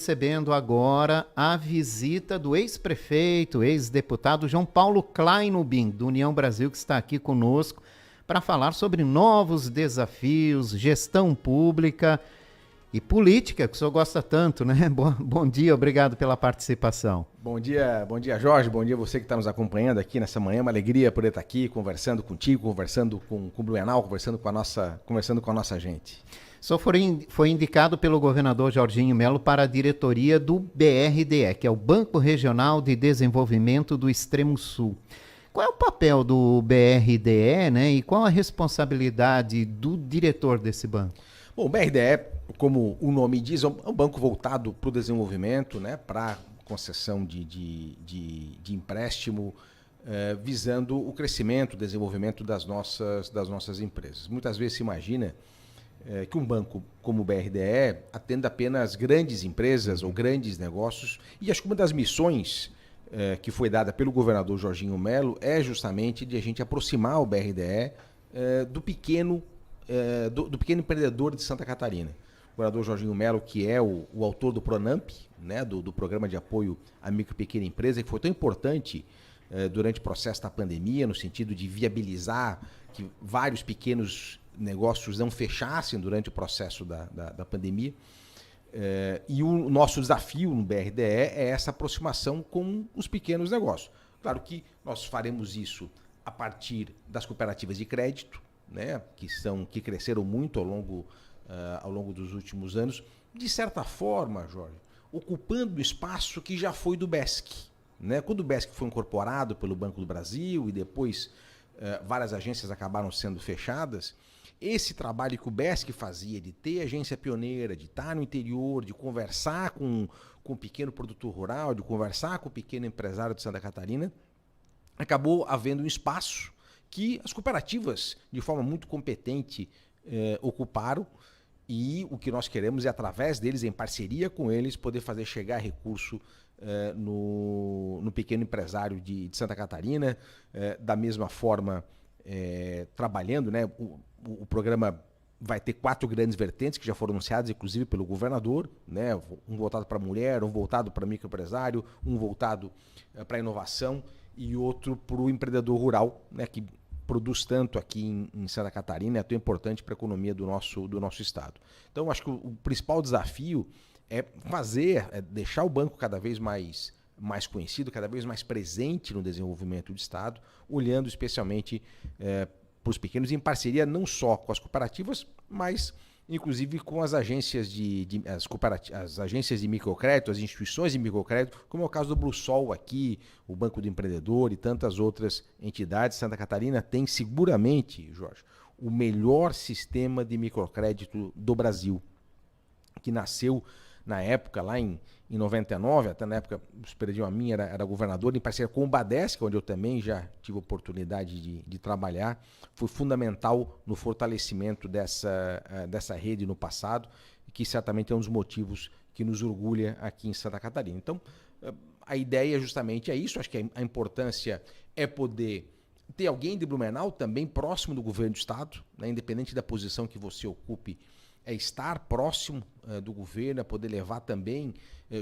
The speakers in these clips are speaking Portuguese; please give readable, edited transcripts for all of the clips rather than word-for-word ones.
Recebendo agora a visita do ex-prefeito, ex-deputado João Paulo Kleinubin, do União Brasil, que está aqui conosco para falar sobre novos desafios, gestão pública e política, que o senhor gosta tanto, né? Bom dia, obrigado pela participação. Bom dia, Jorge, bom dia você que está nos acompanhando aqui nessa manhã, uma alegria poder estar aqui conversando contigo, conversando com o Blumenau, conversando com a nossa gente. O senhor foi indicado pelo governador Jorginho Melo para a diretoria do BRDE, que é o Banco Regional de Desenvolvimento do Extremo Sul. Qual é o papel do BRDE, né, e qual a responsabilidade do diretor desse banco? Bom, o BRDE, como o nome diz, é um banco voltado para o desenvolvimento, né, para concessão de empréstimo, visando o crescimento, o desenvolvimento das nossas empresas. Muitas vezes se imagina que um banco como o BRDE atenda apenas grandes empresas ou grandes negócios, e acho que uma das missões que foi dada pelo governador Jorginho Melo é justamente de a gente aproximar o BRDE do pequeno empreendedor de Santa Catarina. O governador Jorginho Melo, que é o autor do PRONAMP, né, do Programa de Apoio à Micro e Pequena Empresa, que foi tão importante durante o processo da pandemia, no sentido de viabilizar que vários pequenos negócios não fechassem durante o processo da pandemia. E o nosso desafio no BRDE é essa aproximação com os pequenos negócios. Claro que nós faremos isso a partir das cooperativas de crédito, né, que cresceram muito ao longo dos últimos anos, de certa forma, Jorge, ocupando o espaço que já foi do BESC. Né? Quando o BESC foi incorporado pelo Banco do Brasil e depois várias agências acabaram sendo fechadas, esse trabalho que o BESC fazia de ter agência pioneira, de estar no interior, de conversar com o pequeno produtor rural, de conversar com o pequeno empresário de Santa Catarina, acabou havendo um espaço que as cooperativas, de forma muito competente, ocuparam, e o que nós queremos é, através deles, em parceria com eles, poder fazer chegar recurso no pequeno empresário de Santa Catarina, da mesma forma trabalhando, né? O programa vai ter 4 grandes vertentes que já foram anunciadas, inclusive pelo governador, né? Um voltado para a mulher, um voltado para o microempresário, um voltado para a inovação e outro para o empreendedor rural, né? Que produz tanto aqui em Santa Catarina, é tão importante para a economia do nosso estado. Então, acho que o principal desafio é deixar o banco cada vez mais conhecido, cada vez mais presente no desenvolvimento do estado, olhando especialmente para os pequenos, em parceria não só com as cooperativas, mas inclusive com as agências as agências de microcrédito, as instituições de microcrédito, como é o caso do Bluesol aqui, o Banco do Empreendedor e tantas outras entidades. Santa Catarina tem seguramente, Jorge, o melhor sistema de microcrédito do Brasil, que nasceu na época, lá em 99, até na época o Superedinho a mim era governador, em parceria com o Badesc, onde eu também já tive oportunidade de trabalhar, foi fundamental no fortalecimento dessa rede no passado, que certamente é um dos motivos que nos orgulha aqui em Santa Catarina. Então, a ideia justamente é isso, acho que a importância é poder ter alguém de Blumenau também próximo do governo do estado, né, independente da posição que você ocupe, é estar próximo do governo, é poder levar também,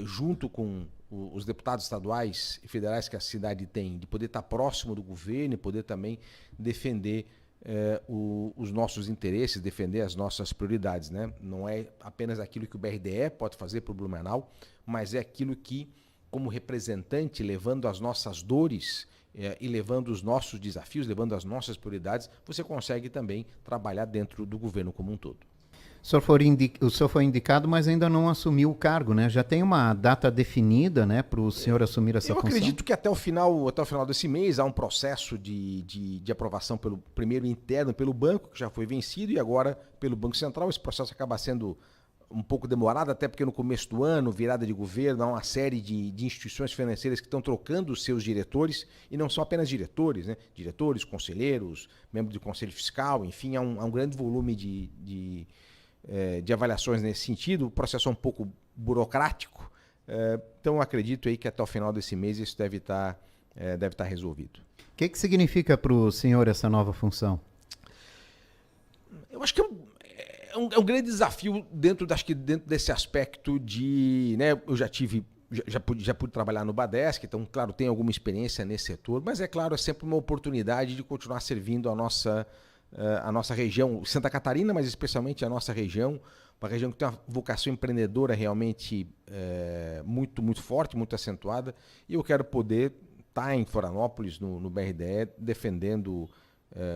junto com os deputados estaduais e federais que a cidade tem, de poder estar próximo do governo e poder também defender os nossos interesses, defender as nossas prioridades. Né? Não é apenas aquilo que o BRDE pode fazer para o Blumenau, mas é aquilo que, como representante, levando as nossas dores e levando os nossos desafios, levando as nossas prioridades, você consegue também trabalhar dentro do governo como um todo. O senhor foi indicado, mas ainda não assumiu o cargo, né? Já tem uma data definida, né, para o senhor assumir essa função? Eu acredito que até o final desse mês há um processo de aprovação primeiro interno pelo banco, que já foi vencido, e agora pelo Banco Central. Esse processo acaba sendo um pouco demorado, até porque no começo do ano, virada de governo, há uma série de instituições financeiras que estão trocando os seus diretores, e não são apenas diretores, né? Diretores, conselheiros, membros do Conselho Fiscal, enfim, há um grande volume de avaliações nesse sentido. O processo é um pouco burocrático, então acredito aí que até o final desse mês isso deve estar resolvido. O que significa para o senhor essa nova função? Eu acho que É um grande desafio acho que dentro desse aspecto de, né, eu já pude trabalhar no Badesc, então, claro, tenho alguma experiência nesse setor, mas é claro, é sempre uma oportunidade de continuar servindo a nossa região, Santa Catarina, mas especialmente a nossa região, uma região que tem uma vocação empreendedora realmente muito, muito forte, muito acentuada, e eu quero poder estar em Florianópolis, no BRDE, defendendo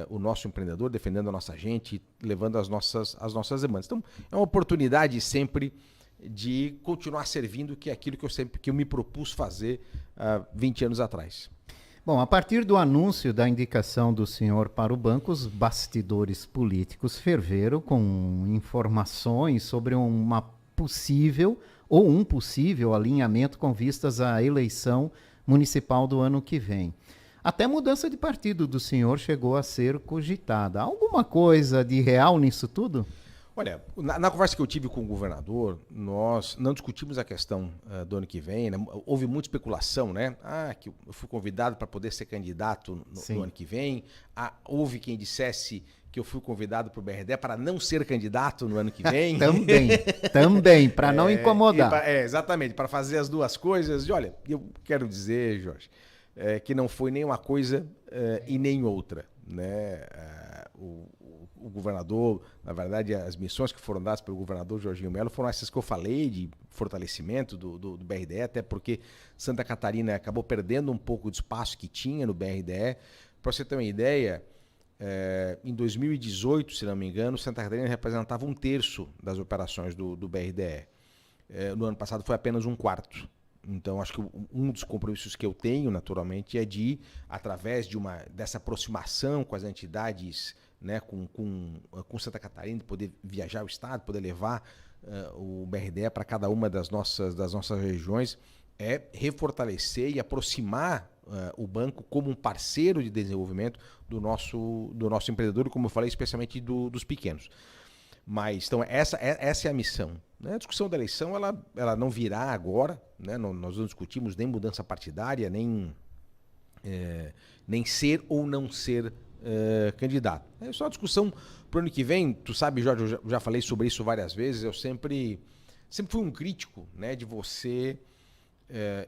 o nosso empreendedor, defendendo a nossa gente, levando as nossas demandas. Então, é uma oportunidade sempre de continuar servindo, que é aquilo que eu me propus fazer há 20 anos atrás. Bom, a partir do anúncio da indicação do senhor para o banco, os bastidores políticos ferveram com informações sobre uma possível ou um possível alinhamento com vistas à eleição municipal do ano que vem. Até mudança de partido do senhor chegou a ser cogitada. Alguma coisa de real nisso tudo? Olha, na conversa que eu tive com o governador, nós não discutimos a questão do ano que vem, né? Houve muita especulação, né? Que eu fui convidado para poder ser candidato no ano que vem. Houve quem dissesse que eu fui convidado para o BRDE para não ser candidato no ano que vem. também, para não incomodar. Exatamente, para fazer as duas coisas. E olha, eu quero dizer, Jorge, que não foi nem uma coisa e nem outra, né? O governador, na verdade, as missões que foram dadas pelo governador Jorginho Melo foram essas que eu falei, de fortalecimento do BRDE, até porque Santa Catarina acabou perdendo um pouco de espaço que tinha no BRDE. Para você ter uma ideia, em 2018, se não me engano, Santa Catarina representava 1/3 das operações do BRDE. No ano passado foi apenas 1/4. Então, acho que um dos compromissos que eu tenho, naturalmente, é de, através dessa aproximação com as entidades, né, com Santa Catarina, de poder viajar o estado, poder levar o BRDE para cada uma das nossas regiões, refortalecer e aproximar o banco como um parceiro de desenvolvimento do nosso empreendedor, como eu falei, especialmente dos pequenos. Mas, então, essa é a missão. Né? A discussão da eleição ela não virá agora, né? Nós não discutimos nem mudança partidária, nem ser ou não ser candidato. É só a discussão para o ano que vem. Tu sabe, Jorge, eu já falei sobre isso várias vezes, eu sempre fui um crítico, né, de você,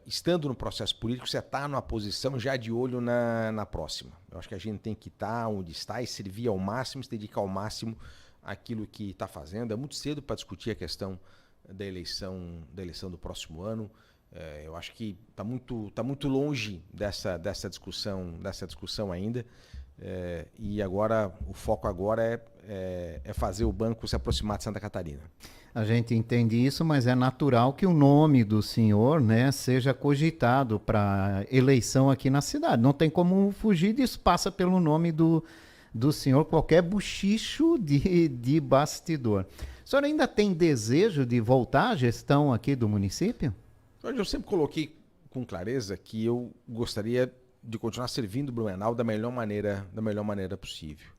estando no processo político, você está numa posição já de olho na próxima. Eu acho que a gente tem que estar onde está e servir ao máximo, se dedicar ao máximo àquilo que está fazendo. É muito cedo para discutir a questão da eleição do próximo ano. Eu acho que está muito longe dessa discussão ainda. E agora o foco agora é fazer o banco se aproximar de Santa Catarina. A gente entende isso, mas é natural que o nome do senhor, né, seja cogitado para eleição aqui na cidade. Não tem como fugir disso, passa pelo nome do senhor qualquer bochicho de bastidor. O senhor ainda tem desejo de voltar à gestão aqui do município? Eu sempre coloquei com clareza que eu gostaria de continuar servindo o Blumenau da melhor maneira possível.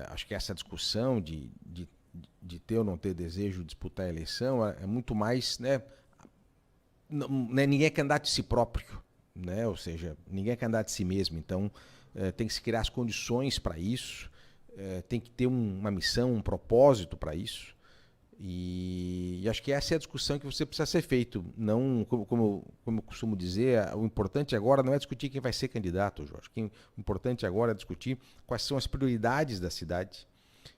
Acho que essa discussão de ter ou não ter desejo de disputar a eleição é muito mais, né, ninguém é candidato de si próprio, né? Ou seja, ninguém é candidato de si mesmo. Então, tem que se criar as condições para isso, tem que ter uma missão, um propósito para isso. E acho que essa é a discussão que você precisa ser feito. Não, como eu costumo dizer, o importante agora não é discutir quem vai ser candidato, Jorge. O importante agora é discutir quais são as prioridades da cidade.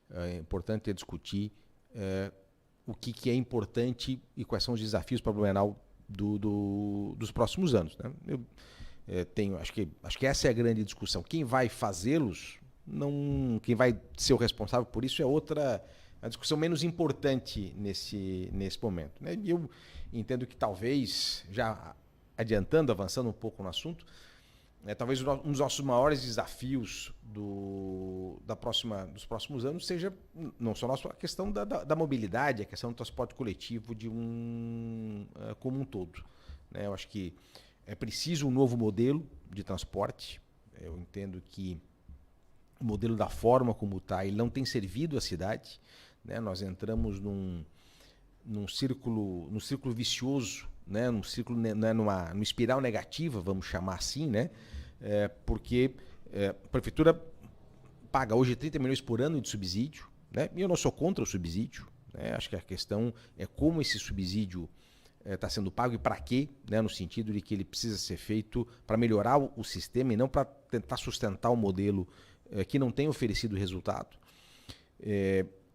É importante é discutir o que é importante e quais são os desafios para o Blumenau dos próximos anos. Né? Acho que essa é a grande discussão. Quem vai fazê-los, quem vai ser o responsável por isso é a discussão menos importante nesse momento. Né? E eu entendo que talvez, já avançando um pouco no assunto, talvez um dos nossos maiores desafios dos próximos anos seja não só a questão da mobilidade, a questão do transporte coletivo como um todo. Né? Eu acho que é preciso um novo modelo de transporte. Eu entendo que o modelo da forma como está, ele não tem servido a cidade. Né? Nós entramos num círculo vicioso, né? Numa espiral negativa, vamos chamar assim, né? Porque a prefeitura paga hoje 30 milhões por ano de subsídio, né? E eu não sou contra o subsídio, né? Acho que a questão é como esse subsídio está sendo pago e para quê, né? No sentido de que ele precisa ser feito para melhorar o sistema e não para tentar sustentar o modelo que não tem oferecido resultado.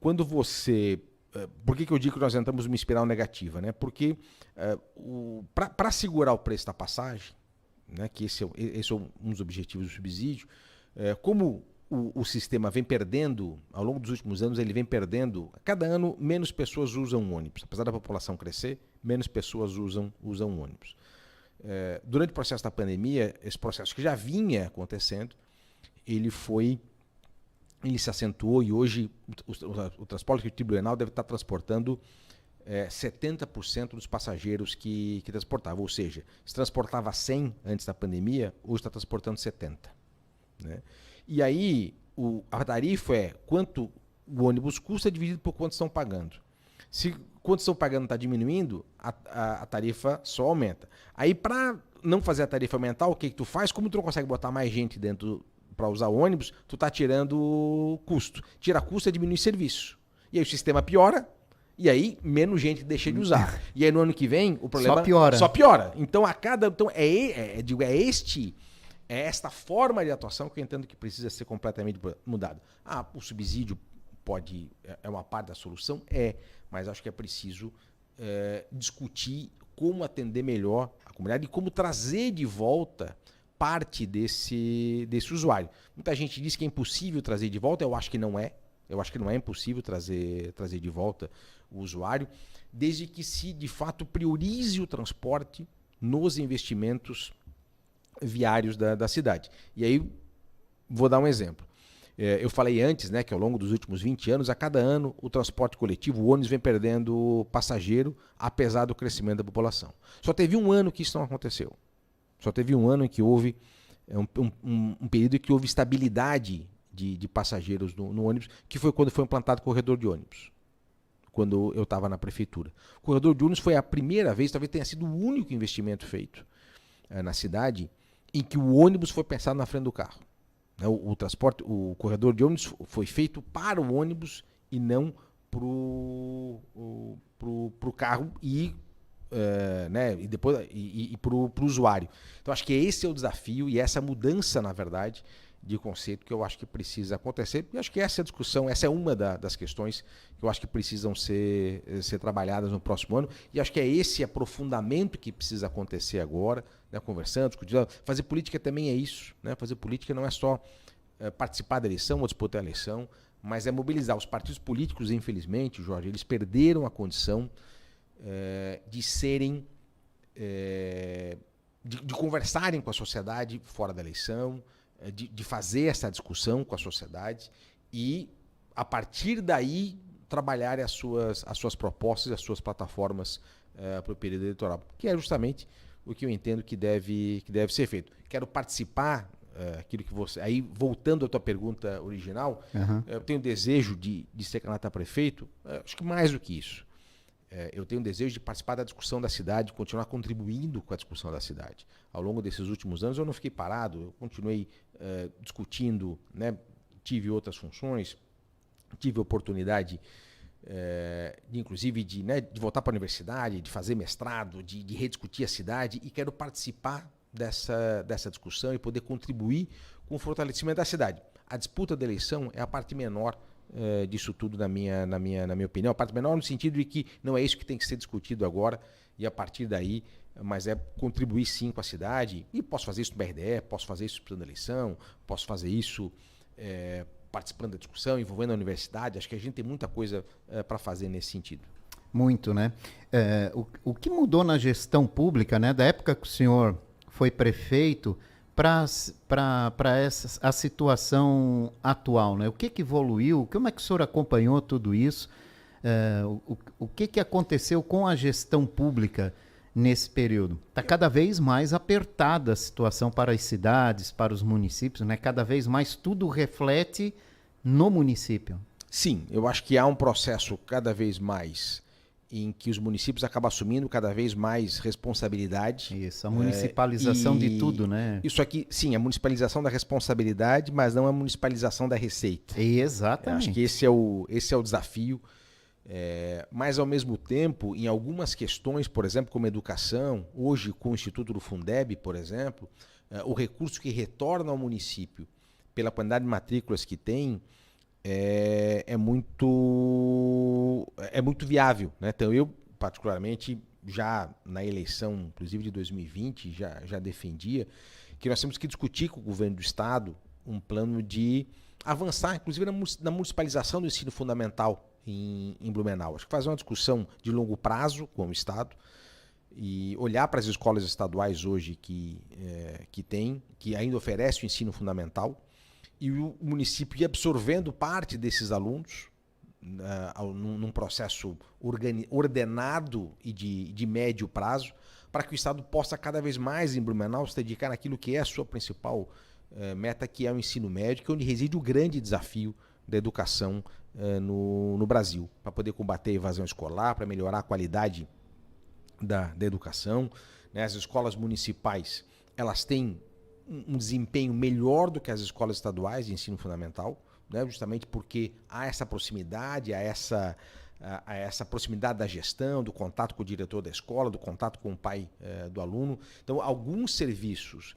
Quando você... Por que eu digo que nós entramos numa espiral negativa? Né? Porque para segurar o preço da passagem, né, que esse é um dos objetivos do subsídio, como o sistema vem perdendo, ao longo dos últimos anos, ele vem perdendo, cada ano menos pessoas usam ônibus. Apesar da população crescer, menos pessoas usam ônibus. Durante o processo da pandemia, esse processo que já vinha acontecendo, ele se acentuou e hoje o transporte coletivo bienal deve estar transportando 70% dos passageiros que transportava. Ou seja, se transportava 100 antes da pandemia, hoje está transportando 70. Né? E aí a tarifa é quanto o ônibus custa dividido por quanto estão pagando. Se quanto estão pagando está diminuindo, a tarifa só aumenta. Aí para não fazer a tarifa aumentar, o que tu faz? Como tu não consegue botar mais gente dentro para usar o ônibus, tu está tirando custo. Tira custo é diminuir serviço. E aí o sistema piora, e aí menos gente deixa de usar. E aí no ano que vem o problema só piora. Então é esta forma de atuação que eu entendo que precisa ser completamente mudada. O subsídio é uma parte da solução? Mas acho que é preciso discutir como atender melhor a comunidade e como trazer de volta parte desse usuário. Muita gente diz que é impossível trazer de volta, eu acho que não é. Eu acho que não é impossível trazer de volta o usuário, desde que se de fato priorize o transporte nos investimentos viários da cidade. E aí, vou dar um exemplo. Eu falei antes, né, que ao longo dos últimos 20 anos, a cada ano, o transporte coletivo, o ônibus vem perdendo passageiro, apesar do crescimento da população. Só teve um ano que isso não aconteceu. Só teve um ano em que houve um período em que houve estabilidade de passageiros no ônibus, que foi quando foi implantado o corredor de ônibus, quando eu estava na prefeitura. O corredor de ônibus foi a primeira vez, talvez tenha sido o único investimento feito na cidade, em que o ônibus foi pensado na frente do carro. O corredor de ônibus foi feito para o ônibus e não para o carro e depois para o usuário. Então acho que esse é o desafio e essa mudança, na verdade, de conceito que eu acho que precisa acontecer. E acho que essa discussão, essa é uma das questões que eu acho que precisam ser trabalhadas no próximo ano. E acho que é esse aprofundamento que precisa acontecer agora, né, conversando, discutindo. Fazer política também é isso. Né? Fazer política não é só participar da eleição ou disputar a eleição, mas é mobilizar. Os partidos políticos, infelizmente, Jorge, eles perderam a condição de serem, de conversarem com a sociedade fora da eleição, de fazer essa discussão com a sociedade e, a partir daí, trabalhar as suas propostas, as suas plataformas para o período eleitoral, que é justamente o que eu entendo que deve ser feito. Quero participar, aquilo que você... Aí, voltando à tua pergunta original, eu tenho desejo de ser candidato a prefeito, acho que mais do que isso. Eu tenho um desejo de participar da discussão da cidade, continuar contribuindo com a discussão da cidade. Ao longo desses últimos anos eu não fiquei parado, eu continuei discutindo, né? Tive outras funções, tive oportunidade inclusive de voltar para a universidade, de fazer mestrado, de rediscutir a cidade e quero participar dessa discussão e poder contribuir com o fortalecimento da cidade. A disputa da eleição é a parte menor disso tudo, na minha opinião. A parte menor no sentido de que não é isso que tem que ser discutido agora e a partir daí, mas é contribuir sim com a cidade e posso fazer isso no BRDE, posso fazer isso disputando a eleição, posso fazer isso participando da discussão, envolvendo a universidade. Acho que a gente tem muita coisa para fazer nesse sentido. Muito, né? O que mudou na gestão pública, né, da época que o senhor foi prefeito para a situação atual, né? O que evoluiu? Como é que o senhor acompanhou tudo isso? O que aconteceu com a gestão pública nesse período? Está cada vez mais apertada a situação para as cidades, para os municípios, né? Cada vez mais tudo reflete no município. Sim, eu acho que há um processo cada vez mais em que os municípios acabam assumindo cada vez mais responsabilidade. Isso, a municipalização de tudo, né? Isso aqui, sim, a municipalização da responsabilidade, mas não a municipalização da receita. Exatamente. Acho que esse é o desafio. Mas, ao mesmo tempo, em algumas questões, por exemplo, como educação, hoje com o Instituto do Fundeb, por exemplo, o recurso que retorna ao município pela quantidade de matrículas que tem é muito viável, né? Então, eu, particularmente, já na eleição, inclusive de 2020, já defendia que nós temos que discutir com o governo do Estado um plano de avançar, inclusive na municipalização do ensino fundamental em Blumenau. Acho que fazer uma discussão de longo prazo com o Estado e olhar para as escolas estaduais hoje que ainda oferecem o ensino fundamental, e o município ir absorvendo parte desses alunos num processo ordenado e de médio prazo, para que o Estado possa cada vez mais em Blumenau se dedicar naquilo que é a sua principal meta, que é o ensino médio, que é onde reside o grande desafio da educação no Brasil, para poder combater a evasão escolar, para melhorar a qualidade da educação, né? As escolas municipais, elas têm um desempenho melhor do que as escolas estaduais de ensino fundamental, né? Justamente porque há essa proximidade, há essa proximidade da gestão, do contato com o diretor da escola, do contato com o pai do aluno. Então, alguns serviços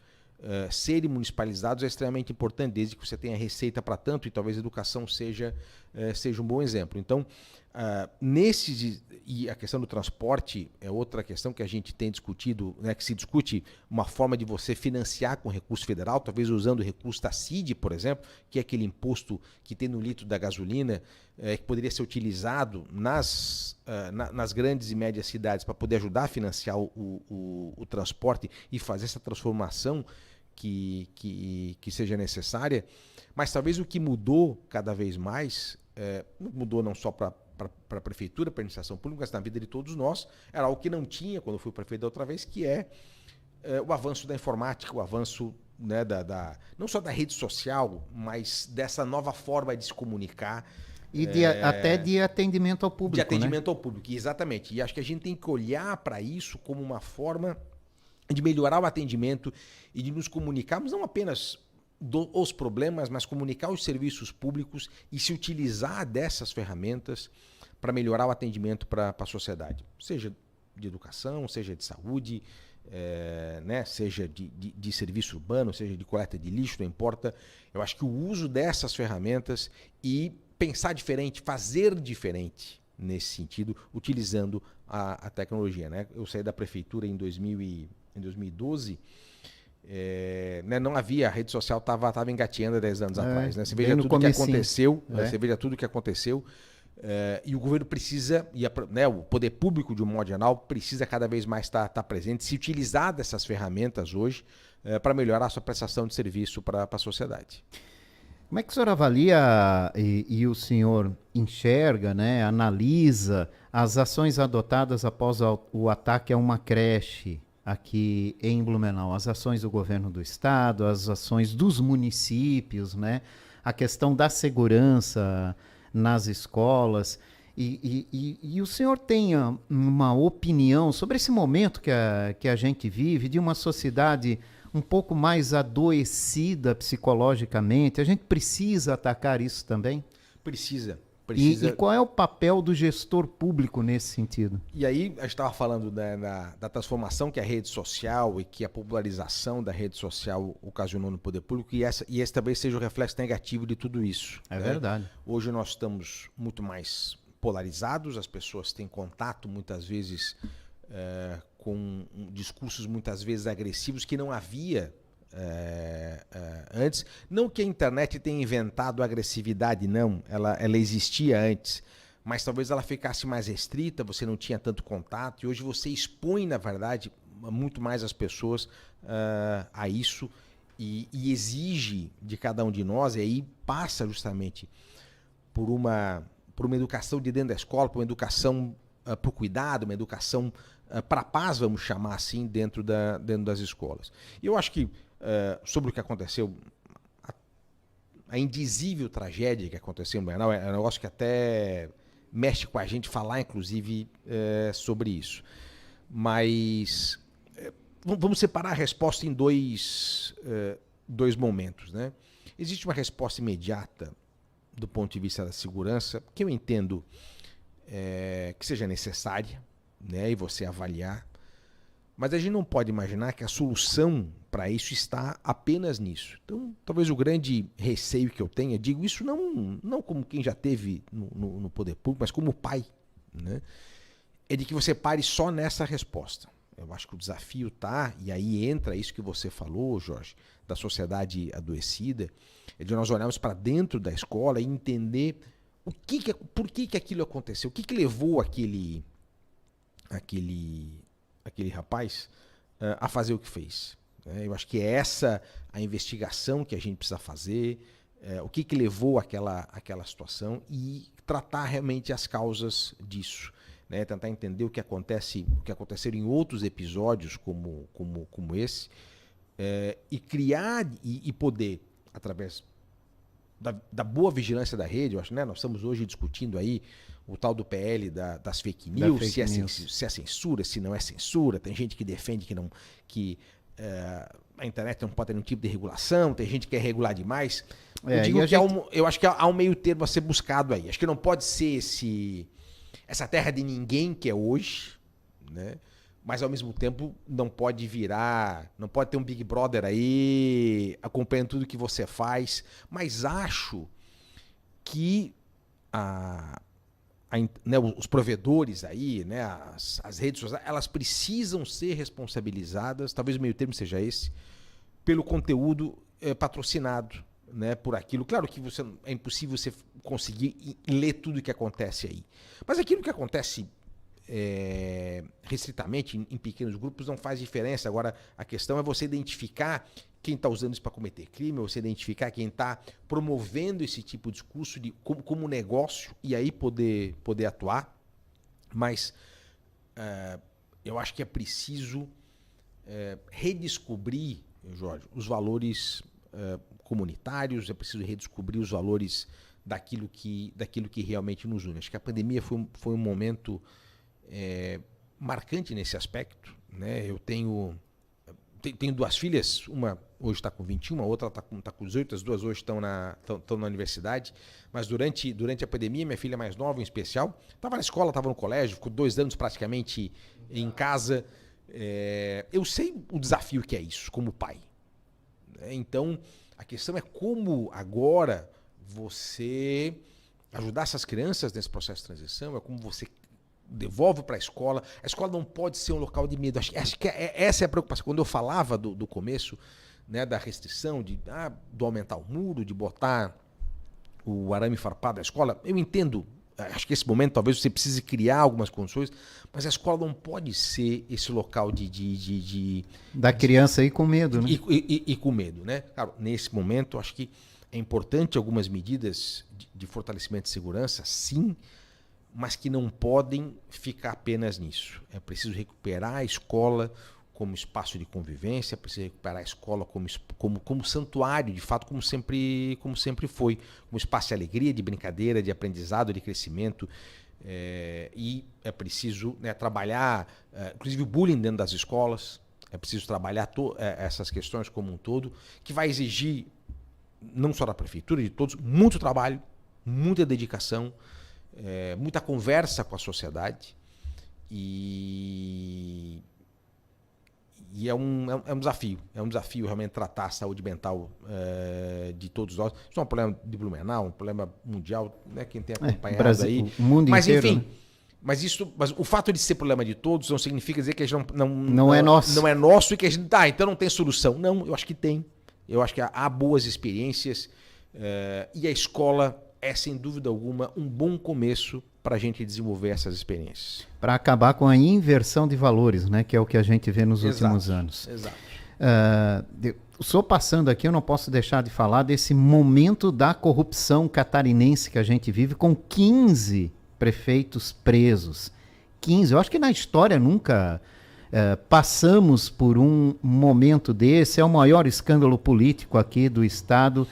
serem municipalizados é extremamente importante, desde que você tenha receita para tanto, e talvez a educação seja um bom exemplo. Então, e a questão do transporte é outra questão que a gente tem discutido, né, que se discute uma forma de você financiar com recurso federal, talvez usando o recurso da CID, por exemplo, que é aquele imposto que tem no litro da gasolina, que poderia ser utilizado nas grandes e médias cidades para poder ajudar a financiar o transporte e fazer essa transformação que seja necessária. Mas talvez o que mudou cada vez mais, mudou não só para a prefeitura, para a administração pública, mas na vida de todos nós, era algo que não tinha quando eu fui prefeito da outra vez, que é o avanço da informática, o avanço, né, não só da rede social, mas dessa nova forma de se comunicar. E até de atendimento ao público. De atendimento, né? ao público, exatamente. E acho que a gente tem que olhar para isso como uma forma de melhorar o atendimento e de nos comunicarmos, não apenas os problemas, mas comunicar os serviços públicos e se utilizar dessas ferramentas para melhorar o atendimento para a sociedade. Seja de educação, seja de saúde, né, seja de serviço urbano, seja de coleta de lixo, não importa. Eu acho que o uso dessas ferramentas e pensar diferente, fazer diferente nesse sentido, utilizando a tecnologia, né? Eu saí da prefeitura em 2012, né, não havia, a rede social estava engateando há 10 anos atrás. Né? Você veja tudo que aconteceu, você veja tudo que aconteceu, e o governo precisa, né, o poder público de um modo geral, precisa cada vez mais estar presente, se utilizar dessas ferramentas hoje para melhorar a sua prestação de serviço para a sociedade. Como é que o senhor avalia e o senhor enxerga, né, analisa as ações adotadas após o ataque a uma creche aqui em Blumenau? As ações do governo do estado, as ações dos municípios, né, a questão da segurança nas escolas. E o senhor tem uma opinião sobre esse momento que a gente vive, de uma sociedade um pouco mais adoecida psicologicamente? A gente precisa atacar isso também? Precisa. E qual é o papel do gestor público nesse sentido? E aí, a gente estava falando da transformação que a rede social e que a popularização da rede social ocasionou no poder público, e esse talvez seja o reflexo negativo de tudo isso. É verdade. Hoje nós estamos muito mais polarizados, as pessoas têm contato muitas vezes com discursos muitas vezes agressivos que não havia antes. Não que a internet tenha inventado a agressividade, não, ela existia antes, mas talvez ela ficasse mais restrita, você não tinha tanto contato, e hoje você expõe, na verdade, muito mais as pessoas a isso, e exige de cada um de nós, e aí passa justamente por uma educação de dentro da escola, por uma educação para o cuidado, uma educação para a paz, vamos chamar assim, dentro das escolas. E eu acho que sobre o que aconteceu, a indizível tragédia que aconteceu em Blumenau, é um negócio que até mexe com a gente falar, inclusive, sobre isso. Mas vamos separar a resposta em dois momentos, né? Existe uma resposta imediata do ponto de vista da segurança, que eu entendo que seja necessária, né, e você avaliar, mas a gente não pode imaginar que a solução para isso está apenas nisso. Então, talvez o grande receio que eu tenha, digo isso não como quem já teve no poder público, mas como pai, né, é de que você pare só nessa resposta. Eu acho que o desafio está, e aí entra isso que você falou, Jorge, da sociedade adoecida, é de nós olharmos para dentro da escola e entender por que aquilo aconteceu, o que levou aquele rapaz a fazer o que fez. Eu acho que é essa a investigação que a gente precisa fazer, o que levou àquela situação e tratar realmente as causas disso. Né, tentar entender o que aconteceu em outros episódios como esse, e criar e poder, através da boa vigilância da rede, eu acho, né, nós estamos hoje discutindo aí o tal do PL das fake news, se é censura, se não é censura. Tem gente que defende que a internet não pode ter nenhum tipo de regulação, tem gente que quer regular demais. Eu acho que há um meio termo a ser buscado aí. Acho que não pode ser essa terra de ninguém que é hoje, né? Mas ao mesmo tempo não pode ter um Big Brother aí acompanhando tudo que você faz. Mas acho que né, os provedores aí, né, as redes sociais, elas precisam ser responsabilizadas, talvez o meio termo seja esse, pelo conteúdo patrocinado, né, por aquilo. Claro que é impossível você conseguir ler tudo o que acontece aí. Mas aquilo que acontece restritamente, em pequenos grupos, não faz diferença. Agora, a questão é você identificar quem está usando isso para cometer crime, você identificar quem está promovendo esse tipo de discurso como negócio e aí poder atuar. Mas eu acho que é preciso redescobrir, Jorge, os valores comunitários, é preciso redescobrir os valores daquilo que realmente nos une. Acho que a pandemia foi um momento marcante nesse aspecto, né? Eu tenho duas filhas, uma hoje está com 21, a outra está com 18, as duas hoje estão na universidade, mas durante a pandemia, minha filha mais nova, em especial, estava na escola, estava no colégio, ficou 2 anos praticamente em casa. Eu sei o desafio que é isso, como pai. Então, a questão é como agora você ajudar essas crianças nesse processo de transição, é como você devolve para a escola. A escola não pode ser um local de medo. Acho que essa é a preocupação. Quando eu falava do começo, né, da restrição, do aumentar o muro, de botar o arame farpado da escola, eu entendo. Acho que esse momento talvez você precise criar algumas condições, mas a escola não pode ser esse local da criança aí com medo, né? E com medo, né? Claro, nesse momento, acho que é importante algumas medidas de fortalecimento de segurança, sim, mas que não podem ficar apenas nisso. É preciso recuperar a escola como espaço de convivência, é preciso recuperar a escola como santuário, de fato, como sempre foi, como espaço de alegria, de brincadeira, de aprendizado, de crescimento. E é preciso, né, trabalhar, inclusive o bullying dentro das escolas, é preciso trabalhar essas questões como um todo, que vai exigir, não só da prefeitura, de todos, muito trabalho, muita dedicação, muita conversa com a sociedade e é um desafio realmente tratar a saúde mental de todos nós. Isso não é um problema de Blumenau, um problema mundial, né? Quem tem acompanhado Brasil, aí. O mundo mas inteiro, enfim, né? mas o fato de ser problema de todos não significa dizer que a gente não é nosso. Não é nosso e que a gente então não tem solução. Não, eu acho que tem. Eu acho que há boas experiências e a escola é, sem dúvida alguma, um bom começo para a gente desenvolver essas experiências. Para acabar com a inversão de valores, né, que é o que a gente vê nos últimos anos. Exato. Só passando aqui, eu não posso deixar de falar desse momento da corrupção catarinense que a gente vive, com 15 prefeitos presos. 15. Eu acho que na história nunca passamos por um momento desse. É o maior escândalo político aqui do Estado,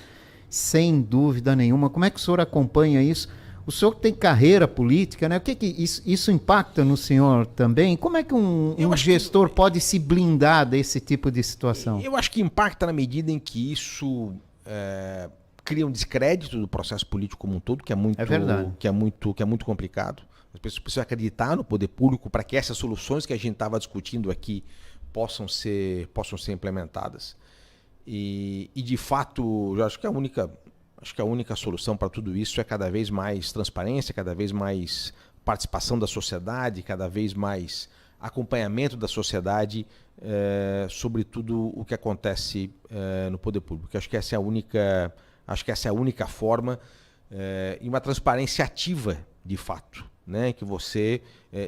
sem dúvida nenhuma. Como é que o senhor acompanha isso? O senhor tem carreira política, né? O que isso impacta no senhor também? Como é que um gestor pode se blindar desse tipo de situação? Eu acho que impacta na medida em que isso cria um descrédito do processo político como um todo, que é muito, que é muito complicado. As pessoas precisam acreditar no poder público para que essas soluções que a gente estava discutindo aqui possam ser implementadas. E de fato, eu acho que a única solução para tudo isso é cada vez mais transparência, cada vez mais participação da sociedade, cada vez mais acompanhamento da sociedade sobre tudo o que acontece no poder público. Eu acho que essa é a única forma e uma transparência ativa, de fato, né? Que você,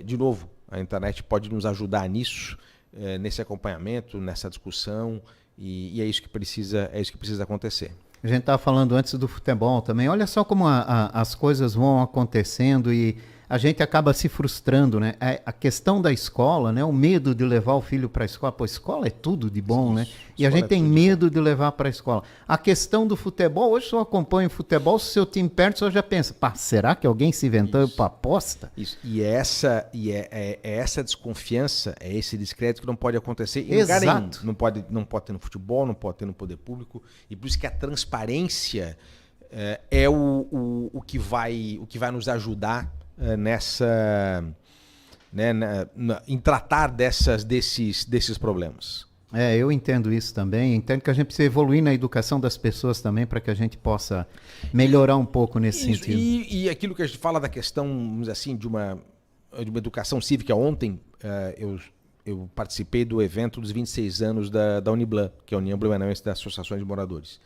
de novo, a internet pode nos ajudar nisso, nesse acompanhamento, nessa discussão, e é isso que precisa acontecer. A gente estava falando antes do futebol também. Olha só como as coisas vão acontecendo e a gente acaba se frustrando, né? A questão da escola, né? O medo de levar o filho para a escola. Pô, escola é tudo de bom, né? E a gente tem medo de levar para a escola. A questão do futebol, hoje eu acompanho futebol, se o seu time perde, o senhor já pensa, pá, será que alguém se inventou para aposta? Isso. E essa desconfiança, é esse descrédito que não pode acontecer em Exato. lugar nenhum. Não pode ter no futebol, não pode ter no poder público. E por isso que a transparência é o que vai nos ajudar em tratar desses problemas. Eu entendo isso também. Entendo que a gente precisa evoluir na educação das pessoas também para que a gente possa melhorar um pouco nesse sentido. E aquilo que a gente fala da questão, vamos dizer assim, de uma educação cívica. Ontem eu participei do evento dos 26 anos da Uniblan, que é a União Blumenauense das Associações de Moradores.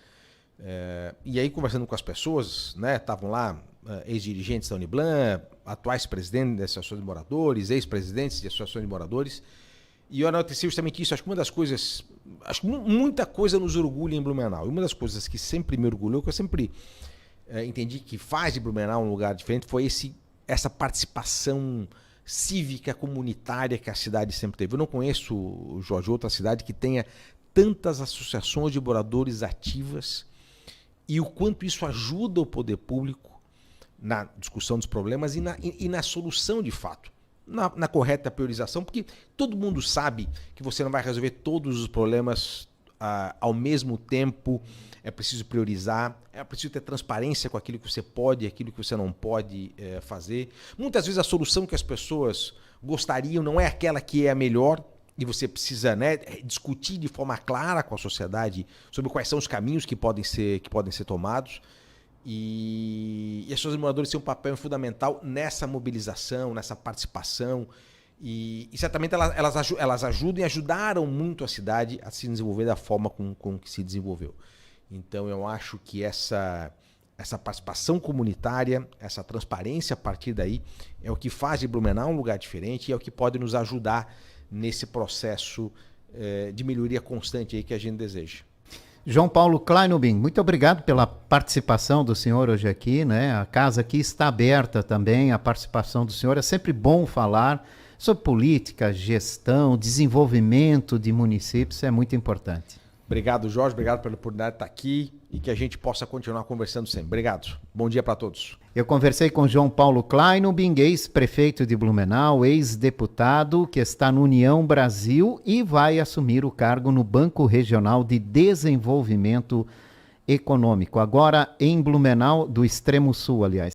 E aí, conversando com as pessoas, né, estavam lá ex-dirigentes da Uniblan, atuais presidentes das associações de moradores, ex-presidentes de associações de moradores, e eu enalteci justamente isso. Acho que muita coisa nos orgulha em Blumenau. E uma das coisas que sempre me orgulhou, que eu sempre entendi que faz de Blumenau um lugar diferente, foi essa participação cívica, comunitária que a cidade sempre teve. Eu não conheço, Jorge, outra cidade que tenha tantas associações de moradores ativas, e o quanto isso ajuda o poder público na discussão dos problemas e na solução de fato, na correta priorização, porque todo mundo sabe que você não vai resolver todos os problemas ao mesmo tempo. É preciso priorizar, é preciso ter transparência com aquilo que você pode e aquilo que você não pode fazer. Muitas vezes a solução que as pessoas gostariam não é aquela que é a melhor, e você precisa, né, discutir de forma clara com a sociedade sobre quais são os caminhos que podem ser tomados. E as associações de moradores têm um papel fundamental nessa mobilização, nessa participação. E certamente elas ajudam e ajudaram muito a cidade a se desenvolver da forma com que se desenvolveu. Então eu acho que essa participação comunitária, essa transparência a partir daí, é o que faz de Blumenau um lugar diferente e é o que pode nos ajudar nesse processo de melhoria constante aí que a gente deseja. João Paulo Kleinobin, muito obrigado pela participação do senhor hoje aqui, né? A casa aqui está aberta também, a participação do senhor. É sempre bom falar sobre política, gestão, desenvolvimento de municípios, é muito importante. Obrigado, Jorge, obrigado pela oportunidade de estar aqui e que a gente possa continuar conversando sempre. Obrigado. Bom dia para todos. Eu conversei com João Paulo Kleinobin, ex-prefeito de Blumenau, ex-deputado que está no União Brasil e vai assumir o cargo no Banco Regional de Desenvolvimento Econômico, agora em Blumenau, do extremo sul, aliás.